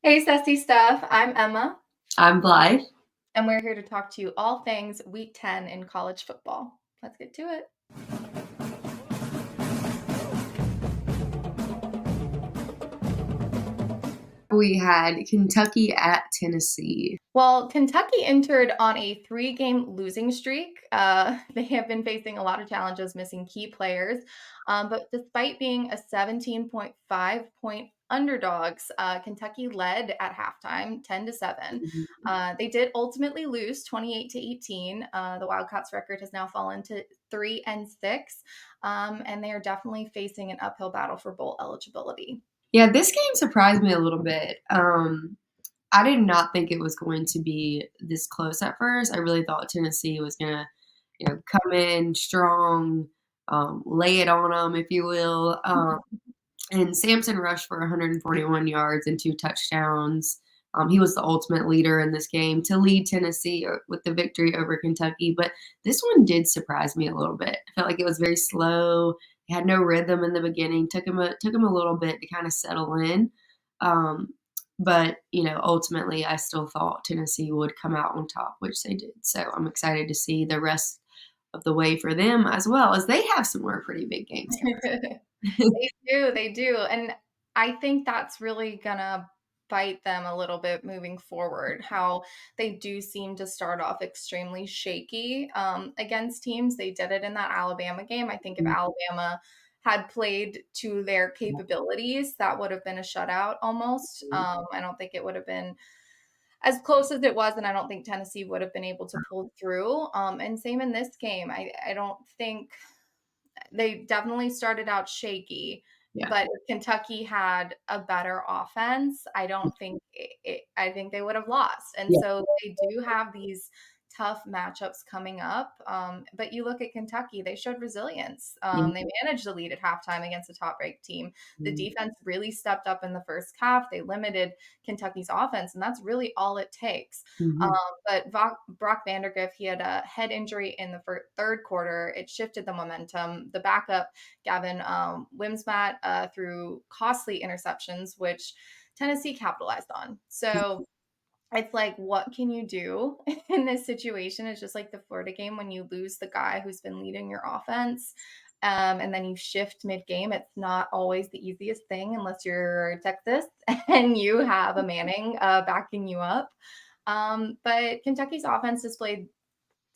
Hey, Sessie Stuff. I'm Emma, I'm Blythe. and we're here to talk to you all things Week 10 in college football. Let's get to it. We had Kentucky at Tennessee. Well, Kentucky entered on a 3-game losing streak. They have been facing a lot of challenges, missing key players. But despite being a 17.5 point underdogs, Kentucky led at halftime 10-7. They did ultimately lose 28-18. The Wildcats record has now fallen to 3-6. And they are definitely facing an uphill battle for bowl eligibility. Yeah, this game surprised me a little bit. I did not think it was going to be this close at first. I really thought Tennessee was gonna, come in strong, lay it on them, if you will. And Samson rushed for 141 yards and 2 touchdowns. He was the ultimate leader in this game to lead Tennessee with the victory over Kentucky. But this one did surprise me a little bit. I felt like it was very slow. He had no rhythm in the beginning. Took him a little bit to kind of settle in. Um, but ultimately, I still thought Tennessee would come out on top, which they did. So I'm excited to see the rest of the way for them, as well as they have some more pretty big games coming. They do. And I think that's really gonna bite them a little bit moving forward. How they do seem to start off extremely shaky against teams. They did it in that Alabama game. I think if Alabama had played to their capabilities, that would have been a shutout almost. I don't think it would have been as close as it was, and I don't think Tennessee would have been able to pull through. And same in this game. I don't think they definitely started out shaky, Yeah. but if Kentucky had a better offense, I don't think I think they would have lost. And Yeah. so they do have these tough matchups coming up. But you look at Kentucky, they showed resilience. Yeah. They managed to lead at halftime against a top ranked team. The Mhm. defense really stepped up in the first half. They limited Kentucky's offense, and that's really all it takes. Um, Mhm. but Brock Vandergrift, he had a head injury in the third quarter. It shifted the momentum. The backup, Gavin Wimsmat, threw costly interceptions, which Tennessee capitalized on. So it's like, what can you do in this situation? It's just like the Florida game when you lose the guy who's been leading your offense. And then you shift mid game. It's not always the easiest thing unless you're Texas and you have a Manning backing you up. But Kentucky's offense displayed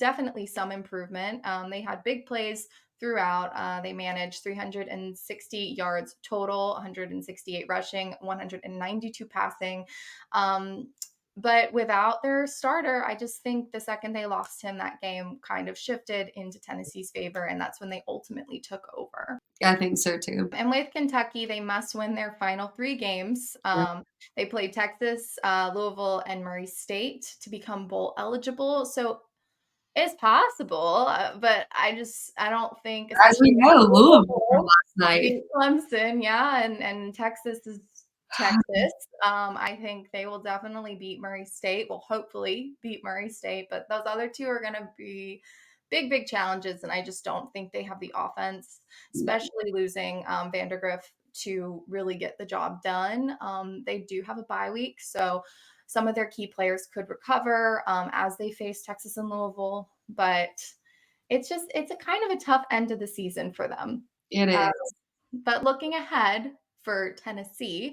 definitely some improvement. They had big plays throughout. They managed 360 yards total, 168 rushing, 192 passing. Um, but without their starter, I just think the second they lost him, that game kind of shifted into Tennessee's favor, and that's when they ultimately took over. Yeah, I think so too. And with Kentucky, they must win their final 3 games. Yeah. They played Texas, Louisville, and Murray State to become bowl eligible. So it's possible, but I don't think, As we especially know, Louisville from Louisville last night. beat Clemson, yeah, and Texas is Texas. I think they will definitely beat Murray State. Will hopefully beat Murray State, but those other two are going to be big, big challenges, and I just don't think they have the offense, especially losing Vandergrift, to really get the job done. They do have a bye week, so some of their key players could recover as they face Texas and Louisville, but it's a kind of a tough end of the season for them. It Uh, is. but looking ahead for Tennessee,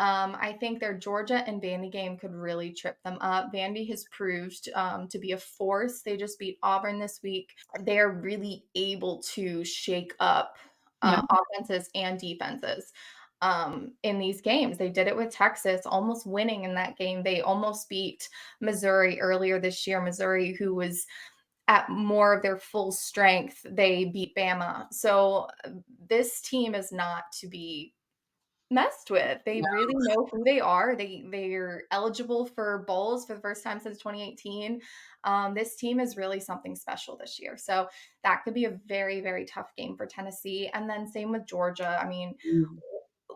I think their Georgia and Vandy game could really trip them up. Vandy has proved to be a force. They just beat Auburn this week. They are really able to shake up Yeah. offenses and defenses in these games. They did it with Texas, almost winning in that game. They almost beat Missouri earlier this year. Missouri, who was at more of their full strength, they beat Bama. So this team is not to be messed with. They Yeah. really know who they are. They're eligible for bowls for the first time since 2018. This team is really something special this year. So that could be a very, very tough game for Tennessee. And then same with Georgia. I mean, Mm,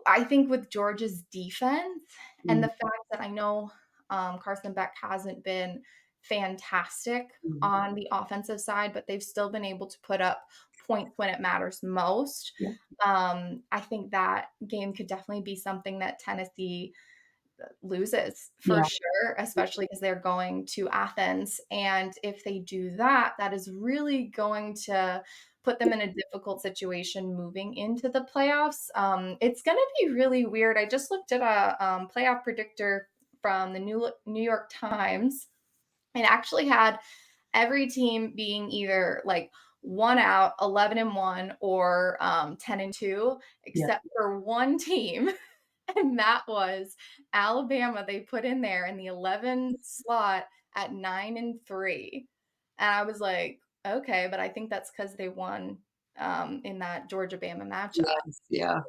I think with Georgia's defense and mm, the fact that I know Carson Beck hasn't been fantastic mm. on the offensive side, but they've still been able to put up points when it matters most. Yeah. I think that game could definitely be something that Tennessee loses for Yeah. sure, especially because they're going to Athens. And if they do that, that is really going to put them in a difficult situation moving into the playoffs. It's going to be really weird. I just looked at a playoff predictor from the New York Times and actually had every team being either like one out, 11-1, or 10-2, Yeah. except for one team. And that was Alabama. They put in there in the 11 slot at 9-3. And I was like, okay, but I think that's because they won in that Georgia Bama matchup. Yes. Yeah.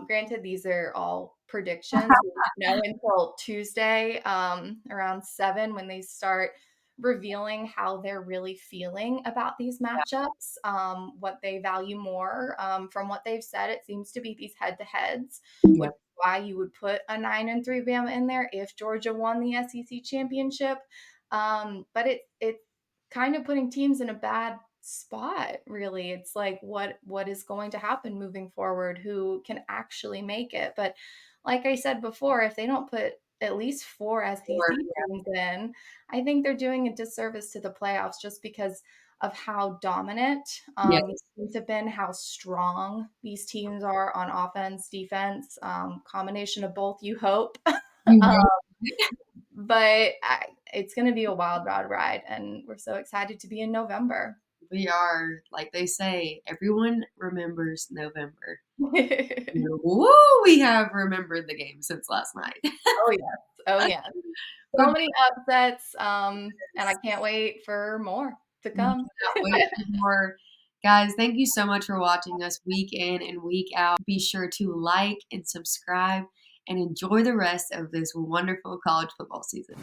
Granted, these are all predictions. We won't know until Tuesday around 7 when they start revealing how they're really feeling about these matchups, what they value more. From what they've said, it seems to be these head to heads, which Yeah. is why you would put a 9-3 Bama in there if Georgia won the SEC championship. But it's kind of putting teams in a bad spot, really. It's like what is going to happen moving forward, who can actually make it. But like I said before, if they don't put at least 4 SEC Or teams in, I think they're doing a disservice to the playoffs just because of how dominant yeah. these teams have been, how strong these teams are on offense, defense, combination of both, you hope. You um, hope. but it's going to be a wild, wild ride, and we're so excited to be in November. We are, like they say, everyone remembers November. Woo! We have remembered the game since last night. Oh, yes. Oh, yes. But So many upsets, and I can't wait for more to we come. cannot wait for more. Guys, thank you so much for watching us week in and week out. Be sure to like and subscribe and enjoy the rest of this wonderful college football season.